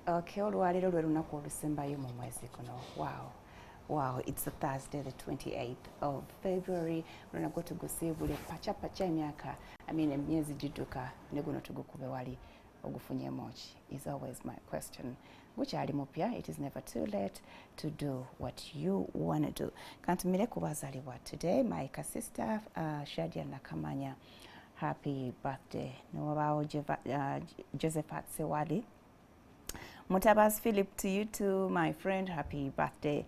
Okay, olwaliro lwe lunaku olusembayo mu mwezi guno. Wow, it's a Thursday, the 28th of February. Lunaku tugusibule pacha emyaka. Emyezi giduka ne guno tugukube wali ogufunye mochi is always my question. Which ali mupya, it is never too late to do what you want to do. Kantumire kubazaliwa today, my sister Shadia Nakamanya. Happy birthday. Nwabao Josephat Sewali. Mutabas Philip, to you too, my friend. Happy birthday.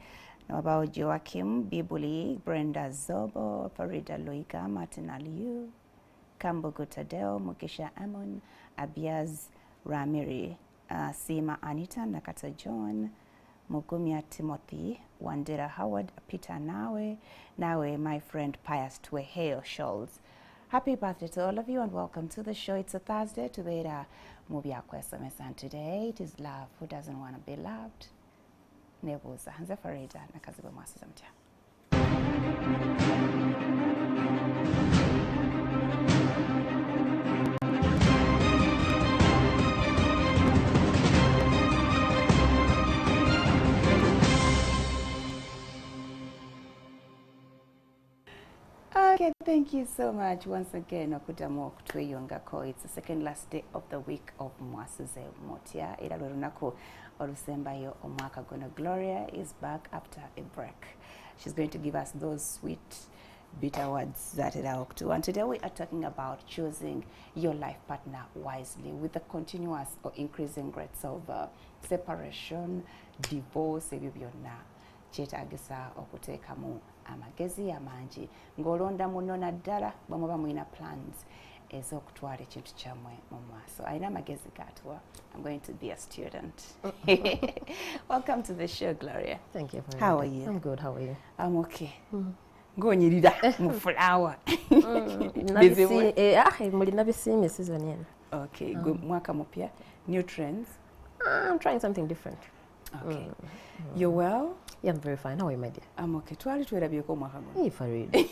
Nwabao Joachim Bibuli, Brenda Zobo, Farida Loika, Martin Aliyu, Kambogo Tadeo, Mukisha Amon, Abiaz Ramiri, Sima Anita, Nakata John, Mugumia Timothy, Wandera Howard, Peter Nawe, my friend Pius Tweheo Scholz. Happy birthday to all of you and welcome to the show. It's a Thursday to Veda Mubia Questions, and today it is love. Who doesn't want to be loved? Nebuza Hanze Farida Nakaziba MWASUZEMUTYA. Okay, thank you so much once again. It's the second last day of the week of MWASUZEMUTYA. Ila lunaku olusembayo omwaka gono. Gloria is back after a break. She's going to give us those sweet bitter words that it out to. And today we are talking about choosing your life partner wisely with the continuous or increasing rates of separation, divorce, ebibyonna kyetaagisa okuteekamu amagezi amangi ng'olonda munno naddala bamwe bamulina plans ez'okutwala ekintu kyammwe mu maaso. Alina amagezi g'atuwa. I'm going to be a student. Welcome to the show, Gloria. Thank you. How are you? I'm good. How are you? I'm okay. Ng'onyirira mu flower. Mulina bisiimye season eno. Okay, mwaka mupya. New trends? I'm trying something different. Okay. You're well? Yeah, I'm very fine. How are you, my dear? I'm okay. Twali twerabyeko omwaka guno. Hey, Farid.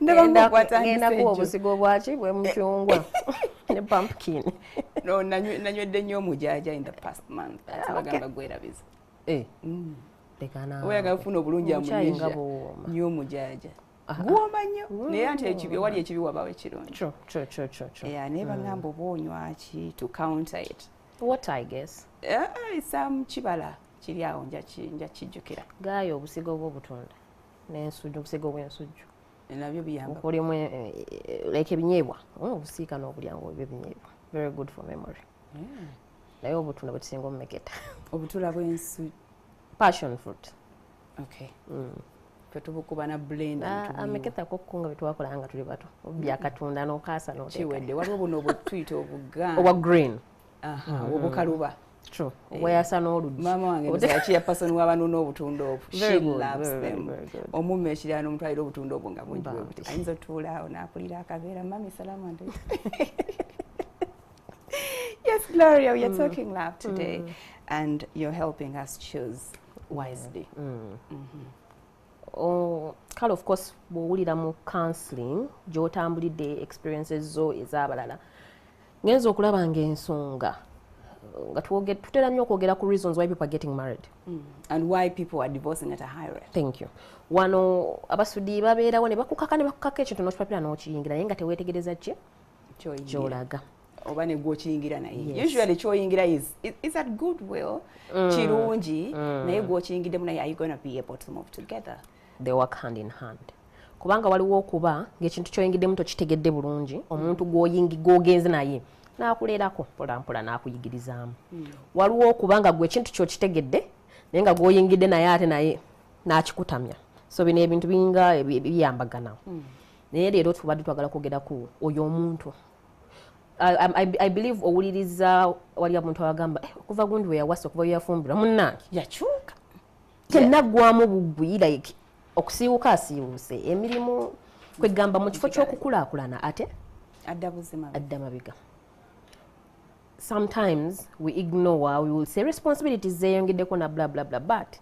Ngenda kuwa obusigo bwaki bwe mucungwa ne pumpkin. No, nanywedde nnyo omujaja in the past month. Bagamba gwerabiza. Lekana. Oyagala kufuna obulungi amunyesha nnyo omujaja. Guwoma nnyo. Naye anti ekibi wali ekibi wabawo ekirungi. True. Yeah, naye bagamba oba onywa ki to counter it. What, I guess? Some chibala kiri awo nja kijjukira. Gaayo obusigo bw'obutunda n'ensujju, obusigo bw'ensujju. Nabyo biyamba. Okulimu like ebinyeebwa. Obusiika n'obulyango ebinyeebwa. Very good for memory. Naye obutunda bwe tusinga omumeketa. Obutula bw'ensujju. Passion fruit. Okay. Tubukuba na blend. Ameketa kokkunga betwakola nga tuli bato. Byakatunda n'okaasa n'oteeka. Kiwedde waliwo buno obutuyita obuganda. Owa green. Obukaluba. True. Weyasa n'oluggi. Mama wange yakiya person w'abanu n'obutunda obwo. She loves them. Omume ekirala n'omutwalira obutunda obwo nga bungi bwe buti. Ayinza otuula awo n'akulira akabeera mami salama nde. Yes, Gloria, we are talking love today and you're helping us choose wisely. Kale of course bw'owulira mu counseling gy'otambulidde experiences zo ez'abalala ngenza okulaba ng'ensonga nga tutera nnyo okwogera ku reasons why people are getting married and why people are divorcing at a high rate. Thank you. Wano abasudi babeerawo ne bakukaka ekintu n'okipapira n'okiyingira naye nga teweetegereza ki ky'olaga oba ne gw'okiyingira naye. Usually ky'oyingira is that goodwill kirungi naye gw'okiyingiddemu naye are you going to be able to move together? They work hand in hand. Kubanga waliwo okuba ng'ekintu ky'oyingiddemu tokitegedde bulungi omuntu gw'ogenze naye n'akuleerako mpolampola n'akuyigirizaamu. Waliwo okubanga gwe ekintu ky'okitegedde naye nga gw'oyingidde naye ate naye n'akikutamya. So bino ebintu binga biyambagana. Naye leero tubadde twagala kwogera ku oyo omuntu. I believe owuliriza wali omuntu abagamba okuva gundi we yawasa okuva yafumbirwa munnange yakyuka. Tennaggwamu bugwi like okusiiwuka asiiwuse emirimu kwegamba mu kifo ky'okukulaakulana ate adda mabiga. Sometimes we ignore, we will say responsibilities zeeyongeddeko na blah blah blah, but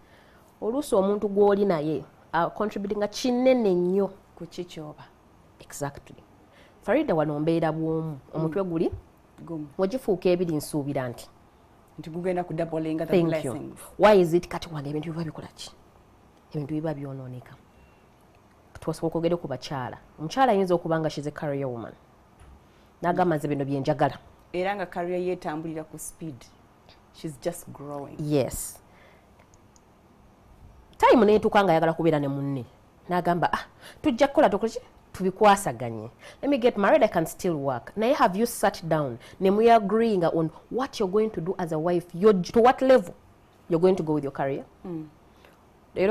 oluusi omuntu gw'oli naye contributing kinene nnyo ku kikyoba. Exactly. Farida wano mbeera bw'omu omutwe guli wagifuuka ebiri nsuubira nti gugenda ku doubling the blessings. Why is it kati wange ebintu biba bikola ki? Ebintu biba byonooneka. Tuwasobola okwogera ku bakyala. Omukyala ayinza okuba nga she's a career woman. N'agamba nze bino bye njagala. Era nga career ye etambulira ku speed. She's just growing. Yes. Time neetuuka nga ayagala kubeera ne munne. N'agamba tujja kukola tukoleki tubikwasaganye. Let me get married, I can still work. Naye have you sat down ne we agreeing on what you're going to do as a wife, to what level you're going to go with your career?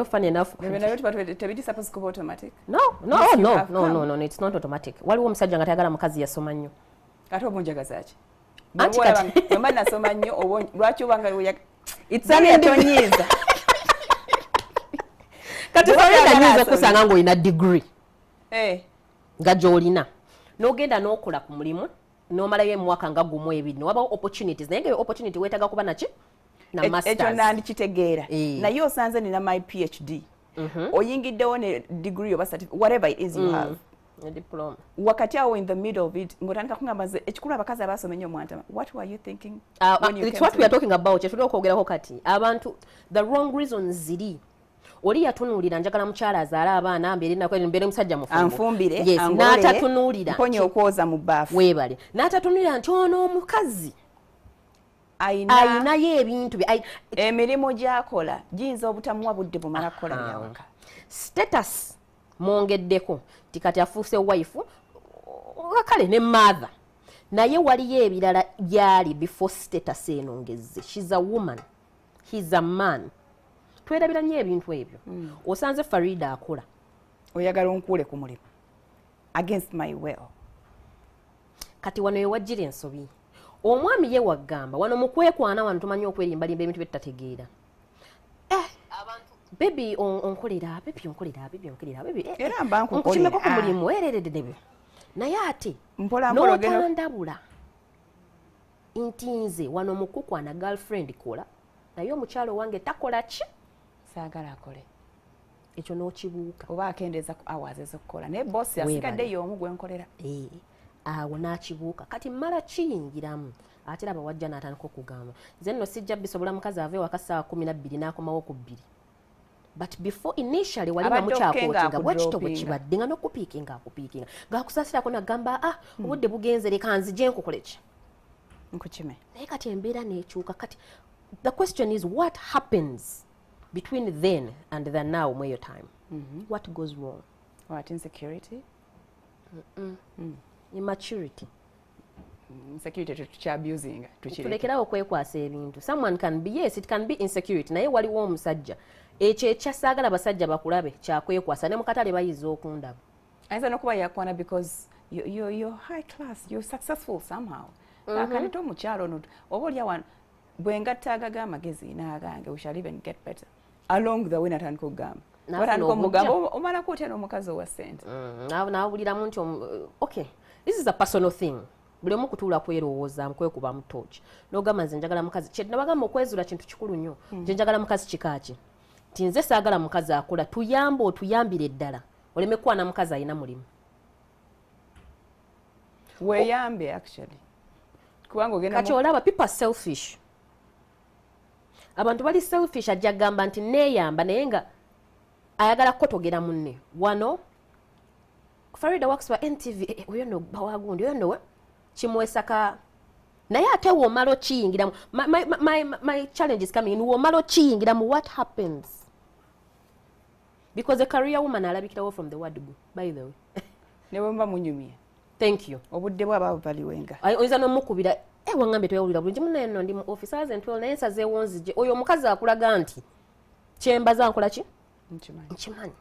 Funny enough. It's supposed to be automatic. No, it's not automatic. Waliwo omusajja nga tayagala mukazi yasoma nnyo. Kati obunjagazaaki. Mama nasoma nnyo lwaki obanga it's an entonyiza. Kati Farida nyiza kusanga ng'olina degree. Nga gy'olina. N'ogenda n'okola ku mulimu, n'omalayo emwaka nga gumu ebiri. Wabawo opportunities. Naye nga opportunity weetaaga kuba naki? Na masters. Ekyo nandikitegeera. Naye osanze nina my PhD. Oyingiddewo ne degree oba certificate, whatever it is you have. A diploma. Wakati awo in the middle of it, ng'otandika kungamba nze ekikulu abakazi abasoma ennyo mwantama. What were you thinking? It's what we are talking about. Kyetulina okwogerako kati. Abantu, the wrong reasons ziri. Oli yatunuulira njagala mukyala azaala abaana mbeere musajja mufumbo. Anfumbire, yes, n'atatunuulira. Mponye okwoza mu bbaafu. Weebale. N'atatunuulira nti ono omukazi ayinayo ebintu emirimu gy'akola giyinza obutamuwa budde bumala kukola byawaka. Status mwongeddeko ti kati afuuse wife kale ne mother. Naye waliyo ebirala byali before status enongezze. She's a woman. He's a man. Twerabira nnyo ebintu ebyo. Osanze Farida akola. Oyagala onkuule ku mulimu. Against my will. Kati wano ye wajjira ensobi. Omwami ye wagamba wano mukwekwana wano tumanyi okwerimbalimba ebintu bye tutategeera. Baby onkolera, baby onkolera, baby onkolera, baby. Era mba nkukolera. Nkimeko ku mulimu ereredde. Naye ate mpola ogeno. N'otandabula. Nti nze wano mukukwana girlfriend kola. Naye omukyalo wange takola ki? Saagala akole. Ekyo n'okibuuka. Oba akendeeza ku hours ez'okukola. Naye boss asigadde y'omu gwe nkolera. Awo n'akibuuka. Kati mmala kiyingiramu. Ate laba wajja n'atandika okugamba. Nze nno sijja bisobola mukazi ave waka ssaawa 12 n'akomawo ku 2. But before initially wali nga mukyakootinga bwekito bwe kibadde nga n'okupiikinga akupiikinga. Ng'akusaasirako n'agamba obudde bugenze leka nzije nkukole ki? Nkukime. Naye kati embeera n'ekyuka. Kati the question is what happens between then and the now more your time? What goes wrong? What, insecurity? Immaturity. Insecurity to abusing. Tulekerawo okwekwasa ebintu. Someone can be, yes, it can be insecurity. Naye waliwo omusajja. Ekyo ekyasaagala basajja bakulabe kyakwekwasa ne mu katale bayinza okundaba. Ayinza n'okuba yakwana because you're high class, you're successful somehow. Akanita omukyalo ono oba olya wano bwe ngattagaga amagezi n'agange we shall even get better. Along the way natandika okugamba. Watandika omugamba omalako otya n'omukazi owa ssente. Naawuliramu nti okay, this is a personal thing. Buli omu kutuula kwerowoozaamu kwekuba mutoki. N'ogamba nze njagala mukazi. Kye nabagamba okwezuula kintu kikulu nnyo. Nze njagala mukazi kikaaki. Ti nze saagala mukazi akola tuyambe otuyambire eddala. Oleme kwana mukazi alina mulimu. Weeyambe actually. Kubanga ogenda kati olaba people selfish. Abantu bali selfish ajja gamba nti neeyamba naye nga ayagala kotogera munne. Wano Farida works for NTV. Oyo no bawagundi oyo no kimwesaka. Naye ate womalo kiyingira my challenge is coming in womalo kiyingira mu what happens. Because a career woman alabikirawo from the word go, by the way. Newe mba munyumye. Thank you. Obudde bwaba baliwenga. Oyinza n'omukubira wangambe toyawulira bulungi munne nno ndi mu officers and 12 naye nsazeewo nzije. Oyo omukazi akulaga nti kyembaza nkola ki? Nkimanyi.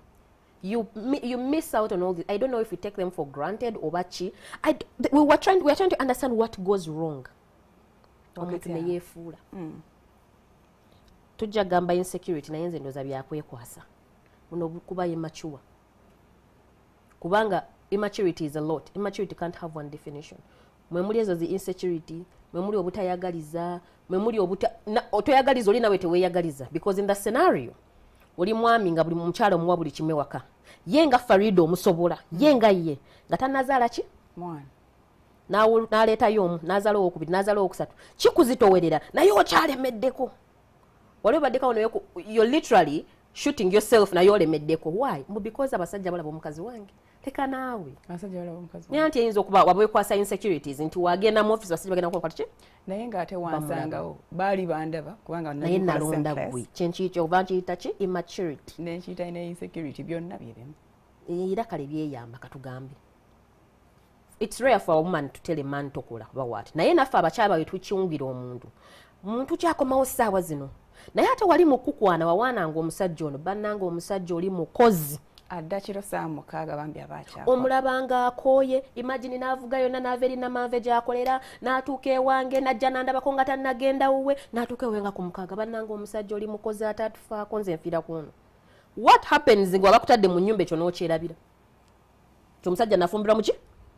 You miss out on all this. I don't know if you take them for granted or bachi. We are trying to understand what goes wrong. Omuntu ne yeefuula. Tujja gamba insecurity naye nze ndoza byakwekwasa. Uno kuba immature. Kubanga immaturity is a lot. Immaturity can't have one definition. Mwemuli ezo zi insecurity, mwemuli obutayagaliza, mwemuli otoyagaliza oli nawe teweeyagaliza. Because in the scenario, oli mwami nga buli mukyalo muwa buli kimwe waka. Ye nga Farida omusobola, ye nga ye. Nga tanazaala ki? Mwana. n'aleetayo omu n'azaala owokubiri n'azaala owokusatu kikuzitowerera naye okyalemeddeko wali obaddeko you're literally shooting yourself naye olemeddeko why because abasajja balaba omukazi wange teka naawe naye nti eyinza okuba wabekwasa insecurities nti wagenda mu office basajja bagenda kukola kiki naye ng'ate wansangawo baali bandaba kubanga naye nalonda gwe kyenkiyita oba nkiyita ki immaturity nenkiyita ne insecurity byonna byebimu era kale byeyamba katugambe it's rare for a woman to tell a man tokola oba what naye naffe abakyala bwe tukiwungira omuntu kyakomawo ssaawa zino naye ate wali mukukwana wawaananga omusajja ono bannanga omusajja oli mukozi adda kiro saa mukaaga bambi abakyala omulabanga akooye imagine n'avuga yonna n'ava eri namanve gy'akolera n'atuuka ewange n'ajja n'andabako nga tannagenda wuwe n'atuuka ewe nga ku mukaaga bannanga omusajja oli mukozi atatufaako nze nfiira kuno what happens nga bakutadde mu nnyumba ekyo n'okyerabira omusajja nafumbirwa muki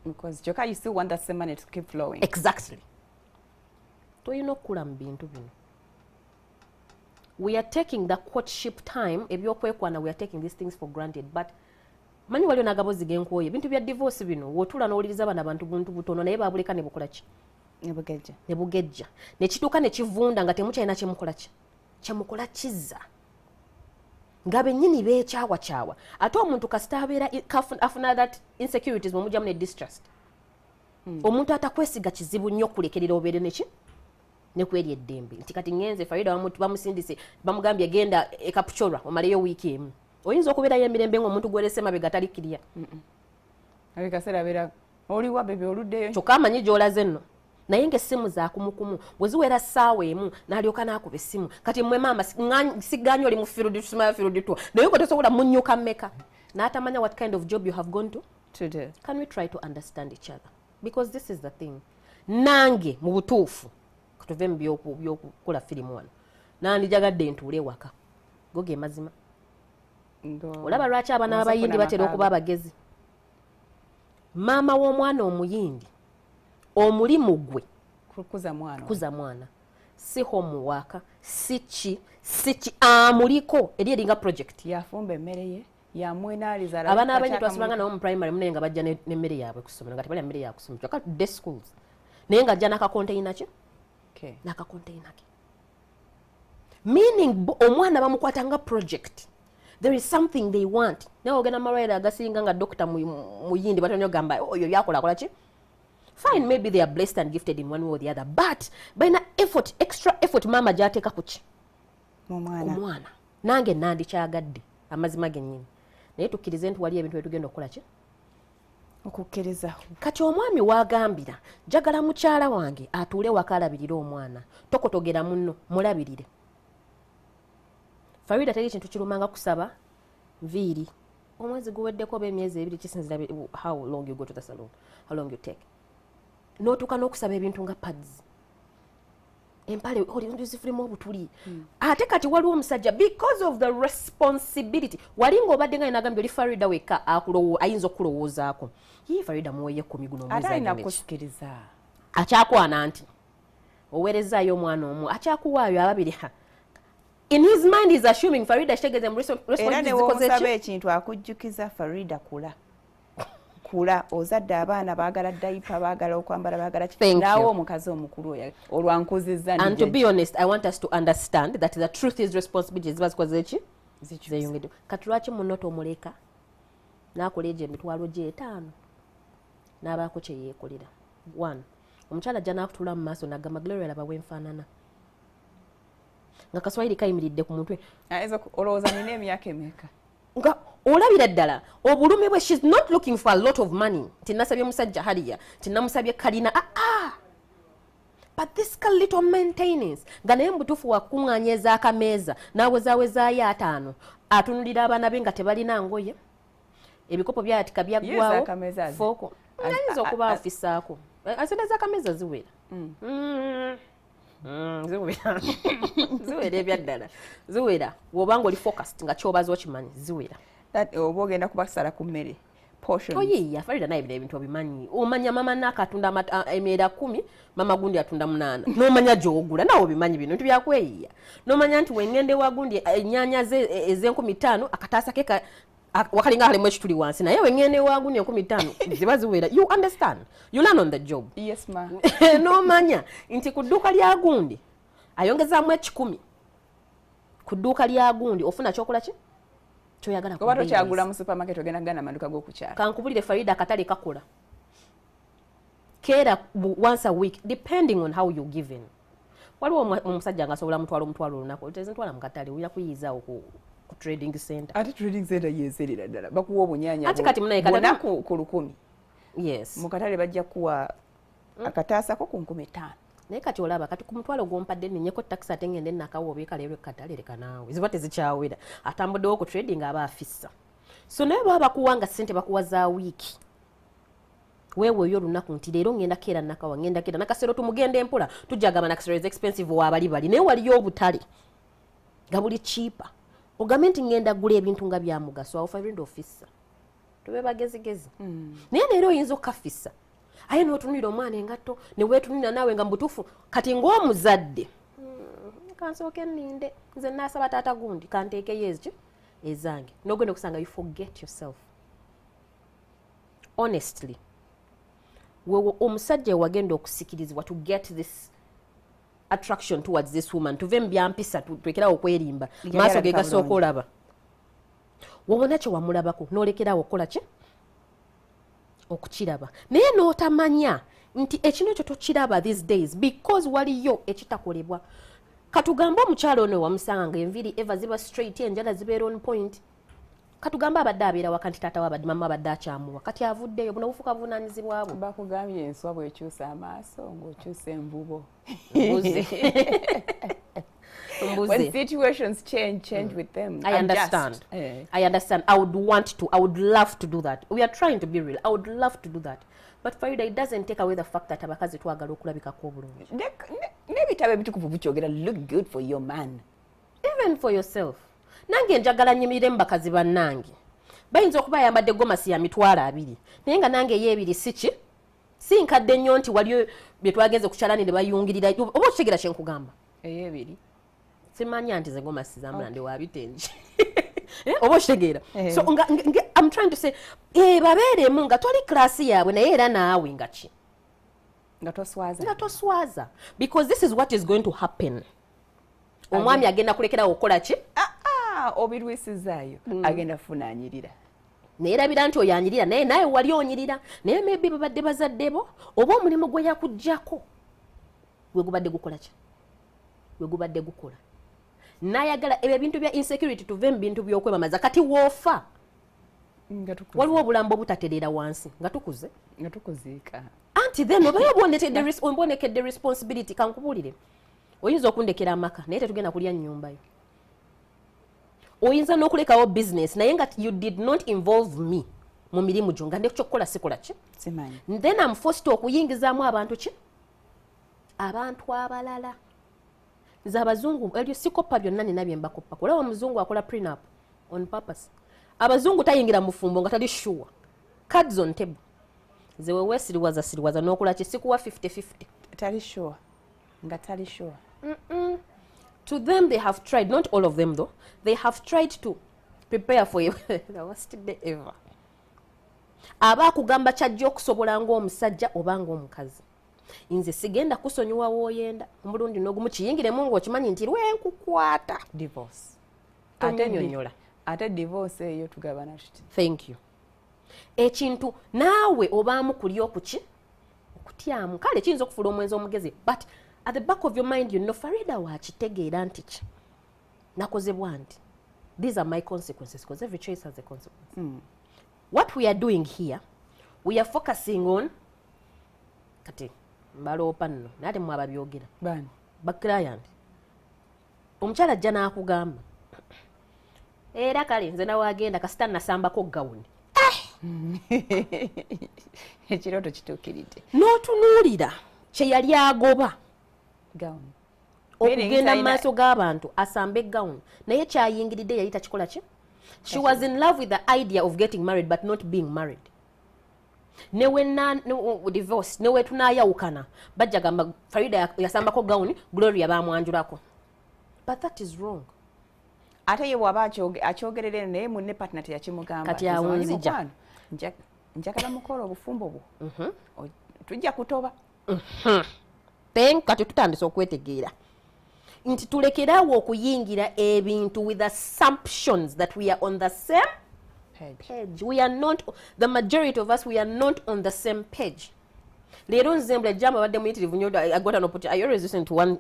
mukozi kyokka you still want that same money to keep flowing exactly toyina okukula mu bintu bino we are taking the courtship time ebyokwekwana we are taking these things for granted but manyi waliyo n'agabozi genkooye ebintu bya divorce bino wotula n'owuliriza bana bantu buntu butono naye babuleka ne bukola ki ne bugejja ne kituuka ne kivunda nga temukyalina kyemukola kizza nga bennyini beekyawakyawa ate omuntu kasita abeera afuna that insecurities mumujjamu ne distrust omuntu atakwesiga kizibu nnyo okulekerera obeere neki nekweri eddembe nti kati ngenze Farida bamusindise bamugambye genda ekapuchorwa omaleyo wiiki emu oyinza okubeerayo emirembe ng'omuntu gwerese mabega talikiriya kaseera beera oliwa bebe oluddeyo kyokka amanyi gy'olaze nno naye ng'essimu zaakumukumu bwe ziwera ssaawa emu n'alyoka n'akuba essimu kati mmwe maama siganye oli mu field tusumaya field twa naye ko tosobola munnyuka mmeka n'atamanya what kind of job you have gone to today can we try to understand each other because this is the thing nange mu butuufu tuve mu by'okukola firimu wano nandijagadde ntuule waka go ge mazima olaba lwaki abaana b'abayindi batera okuba abagezi maama w'omwana omuyindi omulimu gwe kuza mwana si homework si amuliko eri eringa project yafumba emmere ye yamwenaaliza abaana abayindi twasomanga nabo mu primary munaye nga bajja n'emmere yaabwe kusomera nga tebalya mmere yakusomera kyokka day schools naye nga ajja n'akakonteyina ki n'akakonteyina ke meaning omwana bamukwata nga project there is something they want naye ogenda malwaliro agasinga nga dokita muyindi batonyo gamba oyo yakolakola ki fine maybe they are blessed and gifted in one way or the other but balina effort extra effort maama gy'ateeka ku ki omwana nange nandikyagadde amazima gennyini naye tukkirize nti wali ebintu byetugenda okukola ki okukkiriza kati omwami wagambira njagala mukyala wange atuule waka alabirire omwana tokotogera munno mulabirire Farida teri kintu kirumanga kusaba nviiri omwezi guweddeko oba emyezi ebiri kisinzira how long you go to the salon how long you take n'otuuka n'okusaba ebintu nga pads empale olizifirimu obutuli ate kati waliwo omusajja because of the responsibility wali ng'obadde nga nagambye oli Farida wekka ayinza okulowoozaako ye Farida muweeye 10 guno omwezi alina kusikiriza akyakwana nti oweerezaayo omwana omu akyakuwaayo ababiri in his mind is assuming Farida kitegeeza mu responsibility zikoze ekintu akujjukiza Farida kula ozadde abaana baagala dayipa baagala okwambala baagala naawe omukazi omukulu olwankuzizza and to be honest I want us to understand that the truth is responsibilities ziba zikoze ki zeyongedde kati lwaki munno tomuleka n'akola egyo emitwalo gye 5 n'abaako kye yeekolera 1 omukyala ajja n'akutula mu maaso n'agamba Gloria laba wenfaanana nga kaswahili kayimiridde ku mutwe olowooza nina emyaka emeka nga olabira ddala obulumi bwe she's not looking for a lot of money tinasabye musajja haliya tinamusabye kalina but this little maintenance nga naye mubutuufu wakuŋŋaanyeeza akameeza n'awezawezaayo 5 atunulira abaana be nga tebalina ngoye ebikopo byayatika byaggwawo fooko ayinza okuba afisaako asente z'akameeza ziwera ziwera ebyaddala ziwera wobanga oli focused nga kyobaza okimanyi ziwera oba ogenda kubasala ku mmere oyiya Farida naye bino ebintu obimanyi omanya mama nakatunda emyera 10 mama gundi atunda 8 n'omanya gy'ogula nawe obimanyi bino bintu byakweyiya n'omanya nti wengende wa gundi ennyanya ze ez'enkumi 5 akataasa ke wakalinga halimu ekituli wansi naye wengene wagunya 15 ziba ziwera. You understand? You learn on the job. Yes ma. Nomanya nti ku dduuka lya gundi ayongezaamu 10 ku dduuka lya gundi ofuna kyokola ki kyoyagala ku oba tokyagula mu supermarket ogenda gana maduka g'okukyala. Kankubulire Farida akatale kakola keera once a week depending on how you given. Waliwo omusajja nga asobola mutwalo olunaku tezintwala mu katale uya kuyizaawo ku trading center. Ate trading center yeserera ddala bakuwa obunyanya ati kati munaye katale ku 10. Yes. Mu katale bajja kuwa akataasa ko ku 15. Naye kati olaba kati ku mutwalo gw'ompadde nnenyeko taxi ate ngende nakawo obeeka leero katale leka naawe ziba tezikyawera atambuddewo ku trading aba afissa. So naye baba bakuwanga ssente bakuwa za wiiki wewe yo lunaku nti leero ngenda keera nakawa ngenda keera nakasero tumugenda empola tujagama nakasero is expensive wabali bali naye waliyo obutale nga buli cheaper ogambe nti ngenda gula ebintu nga bya mugaso awo friend officer tube bagezigezi naye leero oyinza okafissa aye n'otunulira omwana engatto ne weetunulira naawe nga mbutuufu kati ng'omuzadde kansooke nninde nze naasaba taata gundi kanteekeyo ezi ezange n'ogenda okusanga you forget yourself. Honestly wewe omusajja wagenda okusikirizibwa to get this attraction towards this woman tuve mbyampisa twekerawo okwerimba maaso ge gasooka olaba wabona kye wamulabako n'olekerawo okukola ki okukiraba naye n'otamanya nti ekino ekyo tokiraba these days because waliyo ekitakolebwa. Katugamba omukyalo ono wamusanga nga enviri eva ziba straight enjala zibeera on point. Katugamba abadde abeera waka nti taata wabadde mama abadde akyamuwa kati avuddeyo buno bufuka buvunaanyizibwa bwo. Bakugambye enswa bw'ekyusa amaaso ng'okyusa envubo. When situations change with them. I understand. I understand. I would love to do that. We are trying to be real. I would love to do that. But Farida, it doesn't take away the fact that abakazi twagala okulabikako obulungi. N'ebitabo ebitukuvu bukyogera look good for your man. Even for yourself. Nange njagala nyimirire mu bakazi bannange. Bayinza okuba ayambadde gomasi ya mitwalo 2. Naye nga nange yeebiri siki si nkadde nnyo nti waliyo bye twagenze ku kyalani ne bayungirira oba okitegeera kye nkugamba. Eyeebiri. Simanya nti ze gomasi zambula ndi wa bitengi. Oba okitegeera. So I'm trying to say babeeremu nga toli klasi yaabwe naye era naawe nga ki nga toswaza because this is what is going to happen. Omwami agenda kulekerawo okukola ki obirwisizaayo agenda funaanyirira neerabira nti oyanyirira naye naye wali onyirira naye maybe babadde bazaddebo oba omulimu gwe yakuggyako gwe gubadde gukola ki gwe gubadde gukola nayagala ebyo ebintu bya insecurity tuve mu bintu by'okwebamaza kati woofa waliwo obulambo obutatereera wansi nga tukuziika anti then obayo ombonekedde responsibility kankubuulire oyinza okundekera amaka naye tetugenda kulya nnyumbayo oyinza n'okulekawo business naye nga you did not involve me mu mirimu gyo nga ndekyokukola sikola ki then I'm forced okuyingizaamu abantu ki abantu abalala nze abazungu ebyo sikopa byonna nina bye mbakoppa olaba omuzungu akola prenup on purpose abazungu tayingira mufumbo nga tali sure cards on table nze wewe siriwaza n'okola ki sikuwa 50-50 tali sure nga tali sure. To them they have tried, not all of them though, they have tried to prepare for the worst day ever. Aba kugamba kyajja okusobola ng'omusajja oba ng'omukazi. Nze sigenda kusonyiwa w'oyenda omulundi n'ogumu kiyingiremu ng'okimanyi nti lwenkukwata divorce. Ate divorce eyo tugabana tuti. Thank you. Ekintu naawe obaamu kuli okuki okutyamu kale kiyinza okufuula omwenzi omugezi but at the back of your mind you know Farida wakitegeera nti ki nakozebwa nti these are my consequences because every choice has a consequence. What we are doing here we are focusing on kati mbaloopa nno nate mwaba byogera client omukyala ajja n'akugamba era kale nze nawagenda kasita nasambako gawuni ekirooto kituukiridde n'otunuulira kye yali agoba gawuni okugenda mu maaso g'abantu asambe gawuni naye kyayingiridde yali takikola ki she was in love with the idea of getting married but not being married. Divorce newe tunayawukana bajja gamba Farida yasambako gawuni Gloria bamwanjulako but that is wrong. ate ye bw'aba akyogerera naye munne partner teyakimugamba kati awunzija njagala mukola obufumbo bwo tujja kutoba kati tutandise okwetegeera nti tulekerawo okuyingira ebintu with assumptions that we are on the same page. We are not, the majority of us, we are not on the same page. Leero nzemble jam abadde muyitirivu nnyo. I got an opportunity. I always listen to one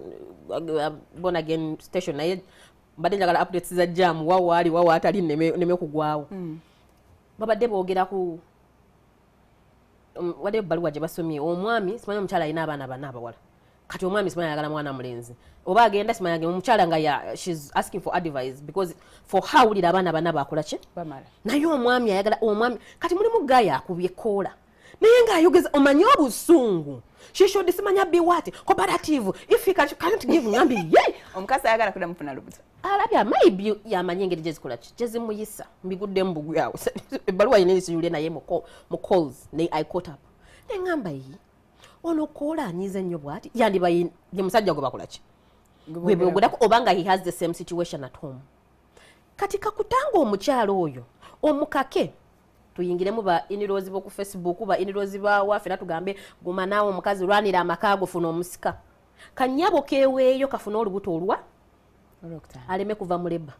born again station naye mbadde njagala updates za jam wawa atali neme kugwawo. Babadde boogera ku wadde ebbaluwa gye basomye omwami simanyi omukyala alina abaana bana abawala kati omwami simanyi ayagala mwana mulenzi oba agenda simanyi agenda omukyala nga she's asking for advice because for her awulira abaana bana bakola ki bamala naye omwami ayagala omwami kati mulimu gaaya akubye koola naye ng'ayogeza omanyi obusungu she should simanya be what cooperative if he can't give ngambi ye omukazi ayagala kuda mufuna lubuto alabya maybe yamanye engeri gyezikola ki gyezimuyisa mbiguddemu bugwawo ebbaluwa yine nisiyule naye mu calls ne I caught up ne ngamba yi ono koola anyize nnyo bwati yandiba ye musajja gwe bakola ki gwe bwogulako obanga he has the same situation at home kati kakutanga omukyalo oyo omukake tuyingiremu ba inirozi bo ku Facebook ba inirozi ba wafera tugambe guma nawo omukazi lwanira amakago funa omusika kanyabo keweeyo kafuna olubuto olwa aleme kuva muleba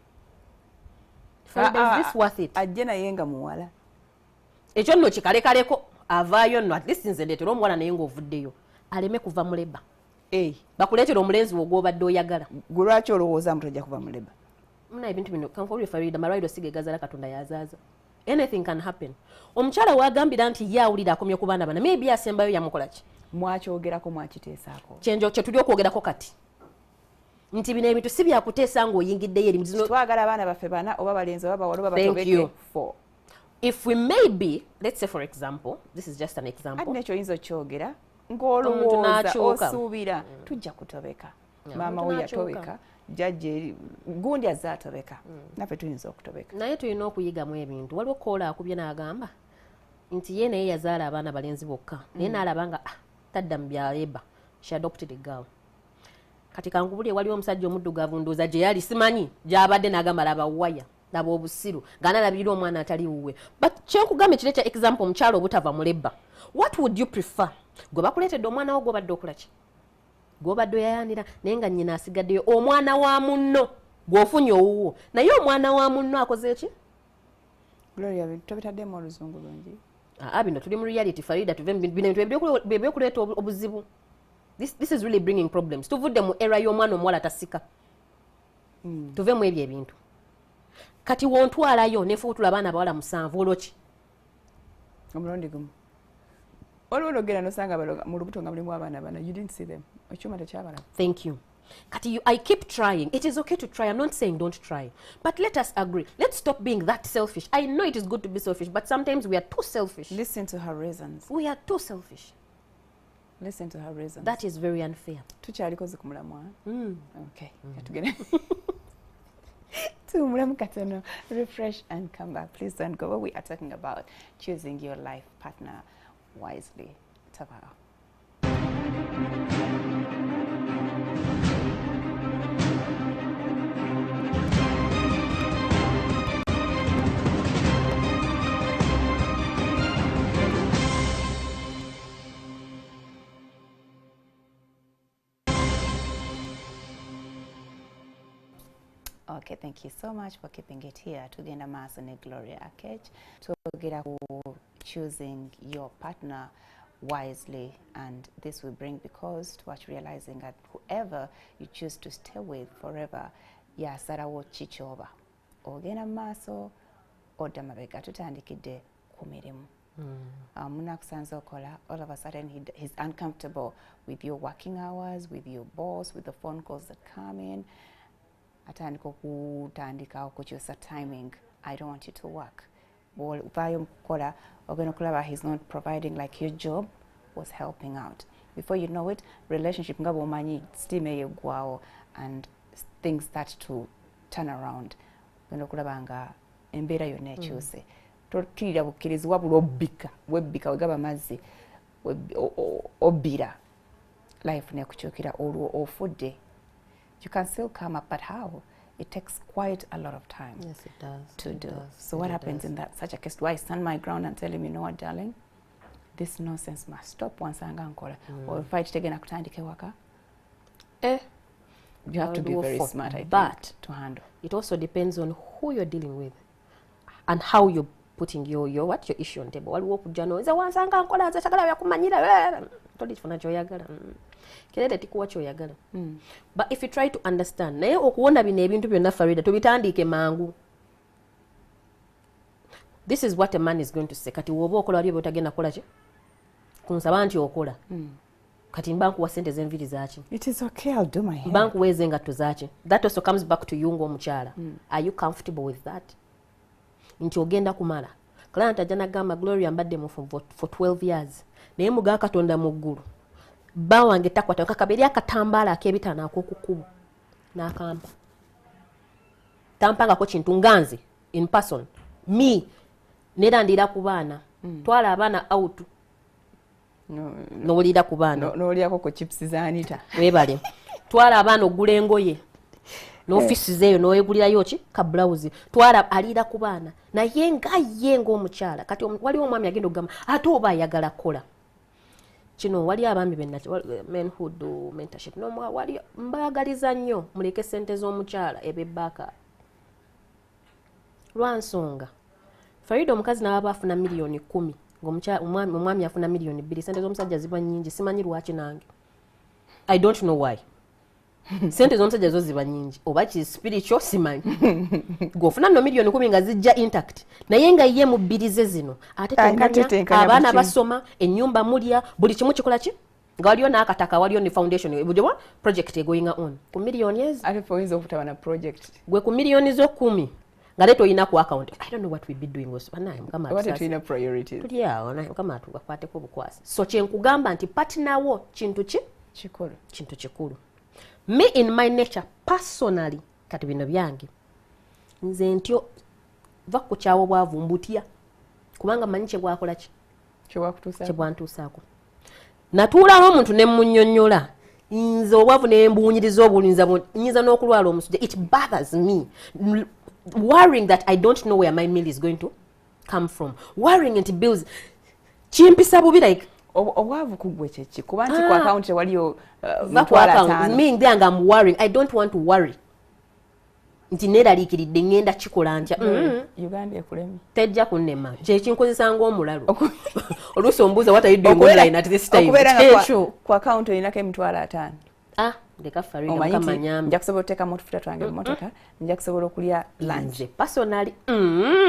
is this worth it ajje naye nga muwala ekyo nno kikalekaleko avaayo nno at least nze ndeetera omuwala naye ng'ovuddeyo aleme kuva muleba bakuleetera omulenzi wogwobadde oyagala gwe lwaki olowooza mutojja kuva muleba muna ebintu bino kanfolfarida malwaliro sigegazala katonda yazaaza anything can happen omukyala wagambira nti ye awulira akomye ku baana bana maybe asembayo yamukola ki mwakyogerako mwakiteesaako kyenjo kye tuli okwogerako kati nti bino ebintu si byakuteesa ng'oyingiddeyo eri twagala abaana baffe bana oba balenzi oba bawala oba batobeke for if we may be let's say for example this is just an example ate nekyo oyinza okyogera ng'olowooza osuubira tujja kutobeka maama we yatobeka jajje gundi azze atobeka naffe tuyinza okutobeka naye tulina okuyigamu ebintu waliwo koola akubye n'agamba nti ye naye yazaala abaana balenzi bokka naye n'alaba nga tadda mu byaleba she adopted a girl kati kankubulye waliwo omusajja omuddugavu ndooza gye yali simanyi gy'abadde n'agamba laba waya laba obusiru ng'anaalabirira omwana atali wuwe but kyenkugamba ekiro ekya example omukyalo obutava muleba what would you prefer gwe bakuleetedde omwana wo gw'obadde okola ki gw'obadde oyayanira naye nga nnyina asigaddeyo omwana wa munno gw'ofunye owuwo naye omwana wa munno akoze eki Gloria tobitaddemu oluzungu lungi bino tuli mu reality farida tuve bino ebyokuleeta obuzibu this is really bringing problems tuvudde mu era y'omwana omuwala tasika tuve mu ebyo ebintu kati wontwalayo nefuutula abaana abawala 7 olwoki omulundi gumu waliwo ologera nosanga mu lubuto nga mulimu abaana bana you didn't see them ekyuma tekyabala thank you kati I keep trying it is okay to try I'm not saying don't try but let us agree let's stop being that selfish I know it is good to be selfish but sometimes we are too selfish listen to her reasons we are too selfish listen to her reasons that is very unfair tukyaliko zikumulamwa okay katugere tumulamu katono refresh and come back please don't go we are talking about choosing your life partner wisely tabara Okay, thank you so much for keeping it here. Tugenda maaso ne Gloria Akech. Tugenda ku choosing your partner wisely, and this will bring because towards realizing that whoever you choose to stay with forever, yasalawo chichoba. Ogenda maaso odda mabega tutandikidde ku mirimu. Munakusanza okola, all of a sudden he's uncomfortable with your working hours, with your boss, with the phone calls that come in. Atandika okutandika okukyusa timing. I don't want you to work. Uvayo mukukola ogenda okulaba he's not providing like your job was helping out. Before you know it, relationship nga bw'omanyi steam eyeggwawo and things start to turn around. Ogenda okulaba nga embeera yonna ekyuse. Totulira bukkirizi wabula webbika wegaba mazzi obbira life nekukyukira olwo ofudde. You can still come up, but how? it takes quite a lot of time. Yes, it does. To do. So what happens in that such a case? Do I stand my ground and tell him, you know what, darling, this nonsense must stop once nkola, or if I take an akutandike waka? You have to be very smart, I think, but to handle. It also depends on who you're dealing with and how you're putting your issue on table. Waliwo okujja noza wansanga nkola nze sagala yakumanyira toli kifuna kyoyagala kirete tikuwa kyoyagala. But if you try to understand naye okuwona bino ebintu byonna Farida tubitandike mangu. This is what a man is going to say. Kati woba okola wali obutagenda kola ki kunsaba nti okola kati mbanku wa sente z'enviri zaaki. It is okay, I'll do my hair. Mbanku weze engatto zaaki. That also comes back to you ng'omukyala. Are you comfortable with that? Nti ogenda kumala. Client ajja n'agamba Gloria mbadde mu for 12 years. Naye mugaa Katonda mu ggulu. Bba wange takwata kakabiri akatambaala ak'ebitaano ak'okukubo. N'akampa. Tampangako kintu nganze in person. Me nerandira ku baana. Twala abaana out. N'olira ku baana. N'olyako ko chips za Anita. Webale. Twala abaana ogula engoye. N'offisi zeeyo n'oyegulirayo ki ka blouse. Twala alira ku baana. Naye nga omukyala. Kati waliwo omwami agenda okugamba ate oba ayagala kola. Kino wali abaami benna manhood mentorship. No wali mbaagaliza nnyo muleke ssente z'omukyala ebebbaaka. Lwansonga. Farida omukazi n'aba afuna milioni 10. Omwami afuna milioni 2. Sente z'omusajja ziba nnyingi. Simanyi lwaki nange. I don't know why. Sente z'omusajja zo ziba nnyingi. Oba ki spiritual simanyi. Gofuna no milioni 10 nga zijja intact. Naye nga ye mu bbirize zino. Ate tenkanya abaana basoma, ennyumba mulya, buli kimu kikola ki? Nga waliyo n'akataka waliyo ne foundation. Bujwa project going on. Ku milioni ezi. Ate poinzo okutaba na project. Gwe ku milioni zo 10. Nga leto ina ku account. I don't know what we be doing was banaye mukama atusasa. What are priorities? Tuliawo naye mukama atukwateko bukwasi. So kyenkugamba nti partner wo kintu ki? Kikulu. Kintu kikulu. Me in my nature personally kati bino byange nze ntyo va ku kyawo bwavu mbutya kubanga manyi kye bwakola ki kye bwantuusaako natuulawo omuntu ne munnyonnyola nze obwavu ne mbuunyiriza obulinza nyiza n'okulwala omusujja. It bothers me worrying that I don't know where my meal is going to come from, worrying into bills chimpisa bubi like obwavu kugwe kyeki kuba nti ku account waliyo meaning that I'm worrying. I don't want to worry nti neraliikiridde ngenda kikola ntya. Uganda ekulemi tejja kunnema kyekinkozesa ng'omulalu oluusi ombuuza what are you doing online at this time okubeera ku account olinako $5,000 leka Farida mukama nyambe nja kusobola okuteeka motofuta twange mu motoka nja kusobola okulya lunch personally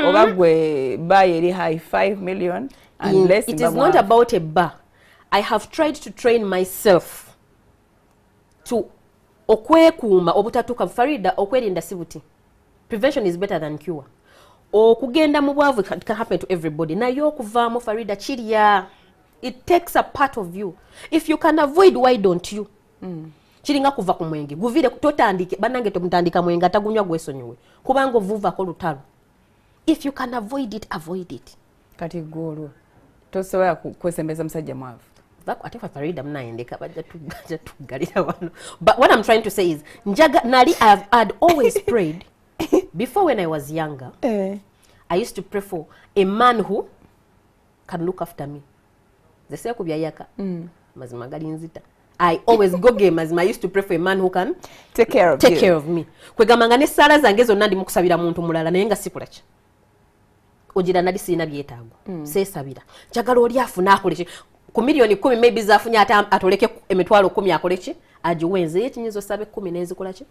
oba gwe buy eri high 5 million unless it is not about a bar. I have tried to train myself to okwekuuma obutatuuka Farida okwerinda sibuti. Prevention is better than cure. Okugenda mu bwavu can happen to everybody. Naye okuvaamu Farida kirya. It takes a part of you. If you can avoid, why don't you? Kiringa kuva ku mwenge guvire totandike banange tomutandika mwenga tagunywa gwesonyiwe kubanga ovuvako lutalo. If you can avoid it, avoid it. Kati golo tosobola kwesembeza musajja mwavu. Ate Farida mnaendeka bajja tugalira wano. But what I'm trying to say is njaga nali I'd always prayed before when I was younger. I used to pray for a man who can look after me. Zese kubya yaka mazima gali nzita. I always go game as I used to pray for a man who can take care of me. Kwegamba ne sala zange zonna ndi mukusabira muntu mulala naye nga sikola ki. Ojira nali sina byetaago. Sesabira. Njagala oli afuna akole ku milioni 10 maybe zafunya atoleke emitwalo 10 akole ki ajiwenze yetinyizo sabe 10 nezikola ki.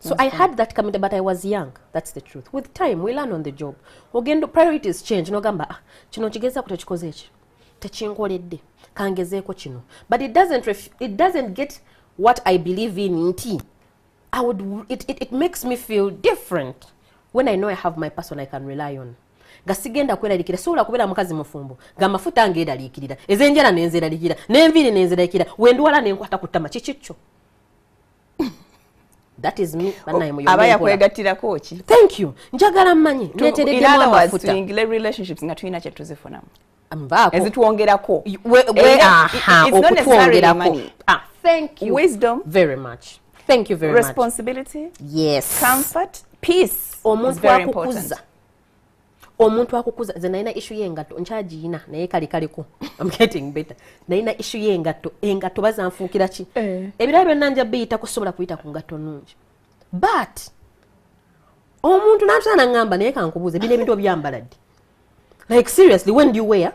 So I had that coming, but I was young. That's the truth. With time, we learn on the job. Ogendo priorities change. No gamba, kino kigeza kutachikoze echi. Techinkoledde. Kangezeeko kino. But it doesn't get what I believe in tea. It makes me feel different when I know I have my person I can rely on. Gasigenda kweralikira sobola kubeera mukazi mufumbo. Gamafuta ngeeralikirira. Ezenjala nenzeralikira. N'enviri nenzeralikira. Wendwala nenkwata kutama kikicho. That is me. Abaya kwegatira kochi. Thank you. Njagala mmanyi. Neteredde amafuta. Tuingile relationships nga tuyina kyetuzifunamu. Ambako. Ezituwongerako. It's not necessarily money. Thank you. Wisdom. Very much. Thank you very responsibility, much. Yes. Comfort, peace. Omuntu akukuza. Omuntu akukuza ze naina issue y'engatto nkyagiyina naye kaliko. I'm getting better. Naina issue y'engatto engatto bazanfuukira ki? Ebirabo byonna nja biyita kusobola kuyita ku ngatto nnungi. But omuntu n'atana ngamba naye kankubuuze bino ebintu obyambala ddi? Like seriously, when do you wear?